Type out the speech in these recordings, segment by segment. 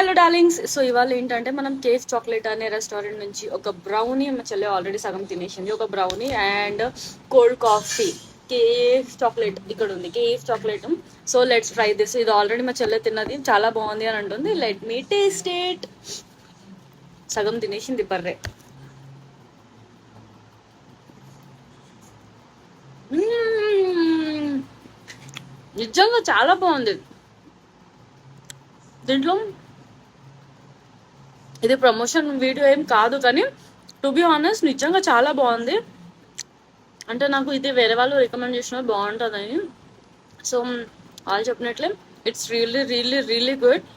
Hello darlings. So ఇవాళ ఏంటంటే మనం కేఫ్ చాక్లెట్ అనే రెస్టారెంట్ నుంచి ఒక బ్రౌనీ, మా చెల్లె ఆల్రెడీ సగం తినేసింది, ఒక brownie and cold coffee. Cafe chocolate ఇక్కడ ఉంది, cafe chocolate. So let's try this. ఇది ఆల్రెడీ మా చెల్లె తిన్నది, చాలా బాగుంది అని అంటుంది. Let me taste it. సగం తినేసింది బర్రే. నిజంగా చాలా బాగుంది. దీంట్లో ఇది ప్రమోషన్ వీడియో ఏం కాదు, కానీ టు బి ఆనెస్ట్ నిజంగా చాలా బాగుంది. అంటే నాకు ఇది వేరే వాళ్ళు రికమెండ్ చేసిన బాగుంటుందని. సో వాళ్ళు చెప్పినట్లే it's really really really good.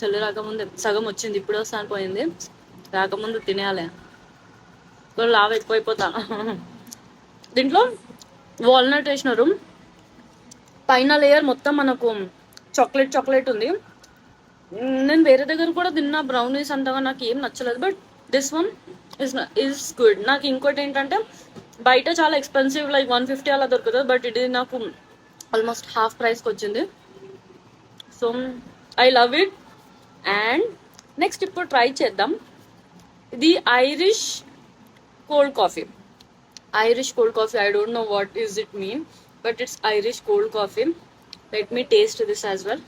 చెల్లి రాకముందు సగం వచ్చింది, ఇప్పుడు వస్తాను పోయింది. రాకముందు తినేయాలి, లావ ఎక్కువైపోతా. దీంట్లో వాల్నట్ వేసినారు, పైన లేయర్ మొత్తం మనకు చాక్లెట్ చాక్లెట్ ఉంది. నేను వేరే దగ్గర కూడా తిన్నా బ్రౌనీస్, అంతగా నాకు ఏం నచ్చలేదు. But this one is good. నాకు ఇంకోటి ఏంటంటే బయట చాలా ఎక్స్పెన్సివ్, లైక్ 150 అలా దొరుకుతుంది. బట్ ఇది నాకు ఆల్మోస్ట్ హాఫ్ ప్రైస్కి వచ్చింది. So I love it. And next ఇప్పుడు ట్రై చేద్దాం ఇది Irish cold coffee. Irish cold coffee, I don't know what is it mean, but it's Irish cold coffee. Let me taste this as well.